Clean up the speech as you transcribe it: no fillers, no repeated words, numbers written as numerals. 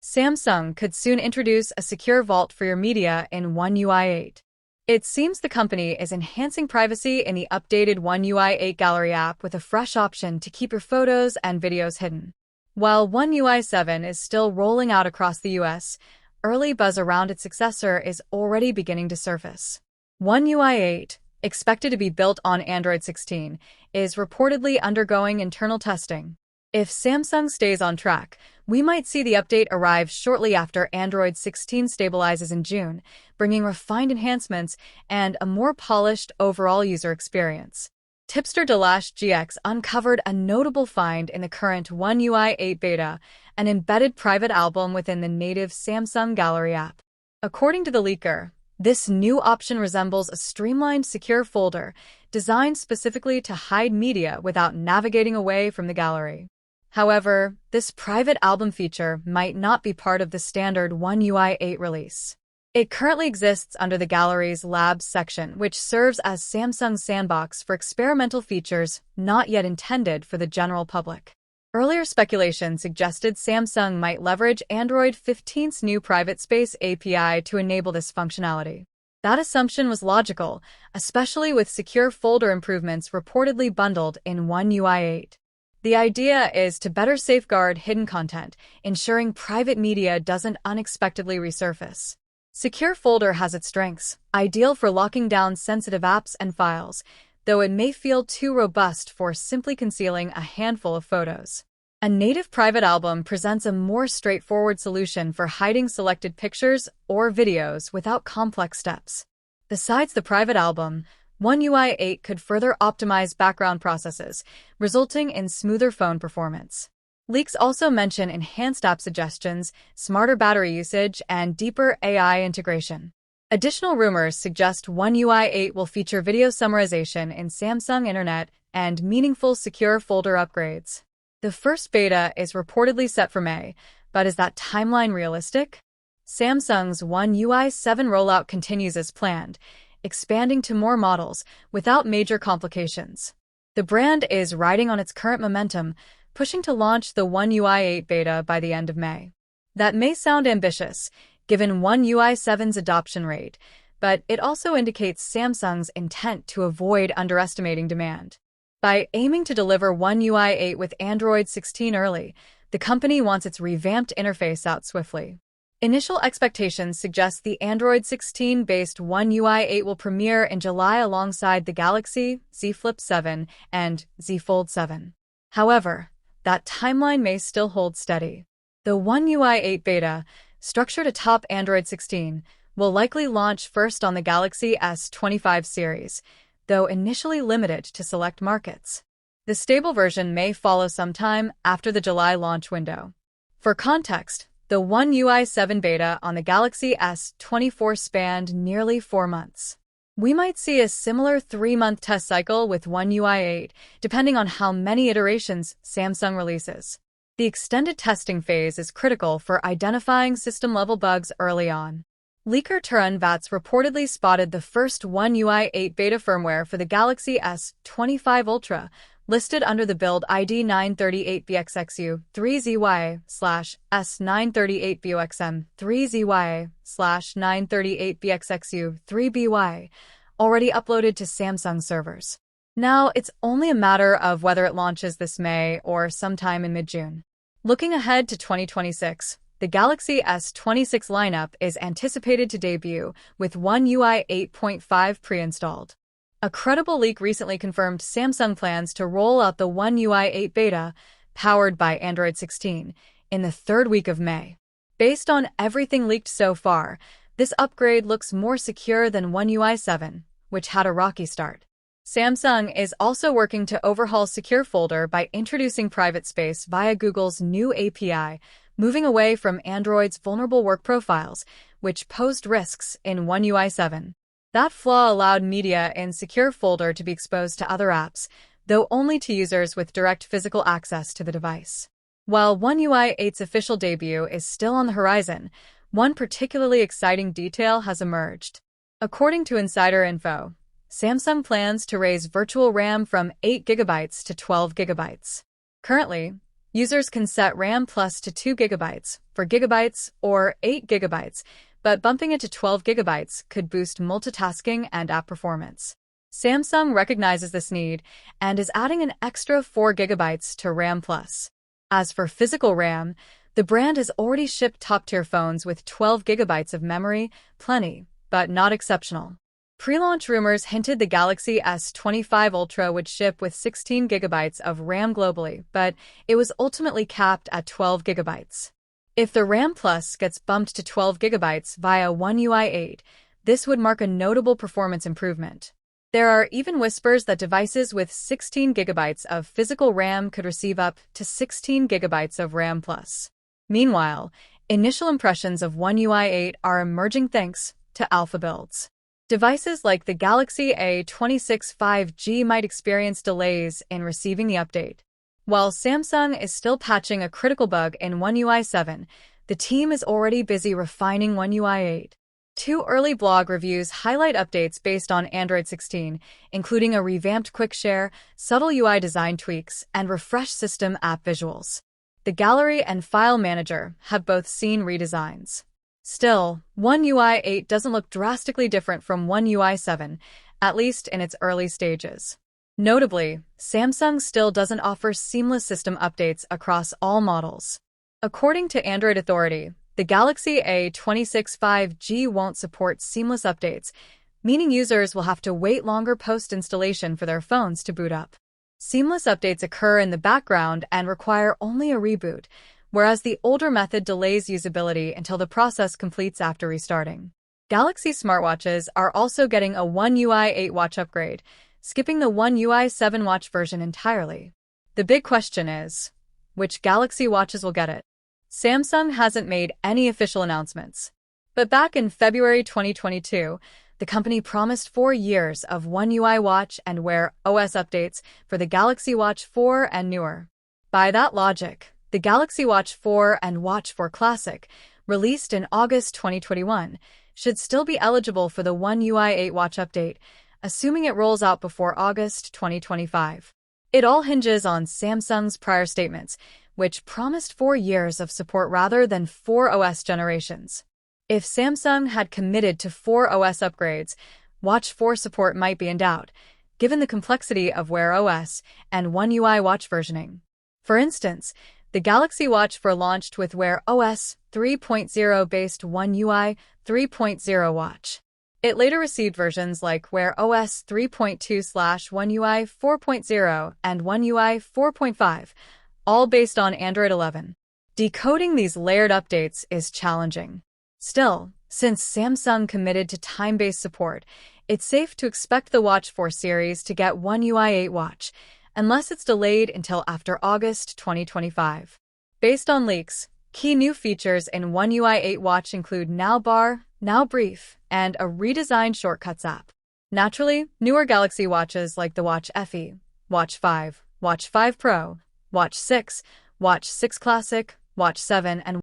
Samsung could soon introduce a secure vault for your media in One UI 8. It seems the company is enhancing privacy in the updated One UI 8 Gallery app with a fresh option to keep your photos and videos hidden. While One UI 7 is still rolling out across the US, early buzz around its successor is already beginning to surface. One UI 8, expected to be built on Android 16, is reportedly undergoing internal testing. If Samsung stays on track, we might see the update arrive shortly after Android 16 stabilizes in June, bringing refined enhancements and a more polished overall user experience. Tipster Delash GX uncovered a notable find in the current One UI 8 beta, an embedded private album within the native Samsung Gallery app. According to the leaker, this new option resembles a streamlined secure folder designed specifically to hide media without navigating away from the gallery. However, this private album feature might not be part of the standard One UI 8 release. It currently exists under the gallery's Labs section, which serves as Samsung's sandbox for experimental features not yet intended for the general public. Earlier speculation suggested Samsung might leverage Android 15's new private space API to enable this functionality. That assumption was logical, especially with secure folder improvements reportedly bundled in One UI 8. The idea is to better safeguard hidden content, ensuring private media doesn't unexpectedly resurface. Secure Folder has its strengths, ideal for locking down sensitive apps and files, though it may feel too robust for simply concealing a handful of photos. A native private album presents a more straightforward solution for hiding selected pictures or videos without complex steps. Besides the private album, One UI 8 could further optimize background processes, resulting in smoother phone performance. Leaks also mention enhanced app suggestions, smarter battery usage, and deeper AI integration. Additional rumors suggest One UI 8 will feature video summarization in Samsung Internet and meaningful secure folder upgrades. The first beta is reportedly set for May, but is that timeline realistic? Samsung's One UI 7 rollout continues as planned, expanding to more models without major complications. The brand is riding on its current momentum, pushing to launch the One UI 8 beta by the end of May. That may sound ambitious, given One UI 7's adoption rate, but it also indicates Samsung's intent to avoid underestimating demand. By aiming to deliver One UI 8 with Android 16 early, the company wants its revamped interface out swiftly. Initial expectations suggest the Android 16-based One UI 8 will premiere in July alongside the Galaxy, Z Flip 7, and Z Fold 7. However, that timeline may still hold steady. The One UI 8 beta, structured atop Android 16, will likely launch first on the Galaxy S25 series, though initially limited to select markets. The stable version may follow sometime after the July launch window. For context, the One UI 7 beta on the Galaxy S24 spanned nearly 4 months. We might see a similar 3-month test cycle with One UI 8, depending on how many iterations Samsung releases. The extended testing phase is critical for identifying system-level bugs early on. Leaker Turan Vats reportedly spotted the first One UI 8 beta firmware for the Galaxy S25 Ultra, listed under the build ID 938BXXU3ZY/S938BXM3ZY/938BXXU3BY, already uploaded to Samsung servers. Now, it's only a matter of whether it launches this May or sometime in mid-June. Looking ahead to 2026, the Galaxy S26 lineup is anticipated to debut with One UI 8.5 pre-installed. A credible leak recently confirmed Samsung plans to roll out the One UI 8 beta, powered by Android 16, in the third week of May. Based on everything leaked so far, this upgrade looks more secure than One UI 7, which had a rocky start. Samsung is also working to overhaul Secure Folder by introducing private space via Google's new API, moving away from Android's vulnerable work profiles, which posed risks in One UI 7. That flaw allowed media in Secure Folder to be exposed to other apps, though only to users with direct physical access to the device. While One UI 8's official debut is still on the horizon, one particularly exciting detail has emerged. According to insider info, Samsung plans to raise virtual RAM from 8 GB to 12 GB. Currently, Users can set RAM plus to 2 GB for gigabytes or 8 GB, but bumping it to 12 GB could boost multitasking and app performance. Samsung recognizes this need and is adding an extra 4 GB to RAM plus. As for physical RAM, the brand has already shipped top-tier phones with 12 GB of memory, plenty, but not exceptional. Pre-launch rumors hinted the Galaxy S25 Ultra would ship with 16 GB of RAM globally, but it was ultimately capped at 12 GB. If the RAM Plus gets bumped to 12 GB via One UI 8, this would mark a notable performance improvement. There are even whispers that devices with 16 GB of physical RAM could receive up to 16 GB of RAM Plus. Meanwhile, initial impressions of One UI 8 are emerging thanks to alpha builds. Devices like the Galaxy A26 5G might experience delays in receiving the update. While Samsung is still patching a critical bug in One UI 7, the team is already busy refining One UI 8. Two early blog reviews highlight updates based on Android 16, including a revamped quick share, subtle UI design tweaks, and refreshed system app visuals. The Gallery and File Manager have both seen redesigns. Still, One UI 8 doesn't look drastically different from One UI 7, at least in its early stages. Notably, Samsung still doesn't offer seamless system updates across all models. According to Android Authority, the Galaxy A26 5G won't support seamless updates, meaning users will have to wait longer post-installation for their phones to boot up. Seamless updates occur in the background and require only a reboot, whereas the older method delays usability until the process completes after restarting. Galaxy smartwatches are also getting a One UI 8 watch upgrade, skipping the One UI 7 watch version entirely. The big question is, which Galaxy watches will get it? Samsung hasn't made any official announcements. But back in February 2022, the company promised 4 years of One UI Watch and Wear OS updates for the Galaxy Watch 4 and newer. By that logic, the Galaxy Watch 4 and Watch 4 Classic, released in August 2021, should still be eligible for the One UI 8 watch update, assuming it rolls out before August 2025. It all hinges on Samsung's prior statements, which promised 4 years of support rather than 4 OS generations. If Samsung had committed to 4 OS upgrades, Watch 4 support might be in doubt, given the complexity of Wear OS and One UI watch versioning. For instance, the Galaxy Watch 4 launched with Wear OS 3.0 based One UI 3.0 watch. It later received versions like Wear OS 3.2/One UI 4.0 and One UI 4.5, all based on Android 11. Decoding these layered updates is challenging. Still, since Samsung committed to time-based support, it's safe to expect the Watch 4 series to get One UI 8 watch, unless it's delayed until after August 2025. Based on leaks, key new features in One UI 8 watch include Now Bar, Now Brief, and a redesigned Shortcuts app. Naturally, newer Galaxy watches like the Watch FE, Watch 5, Watch 5 Pro, Watch 6, Watch 6 Classic, Watch 7, and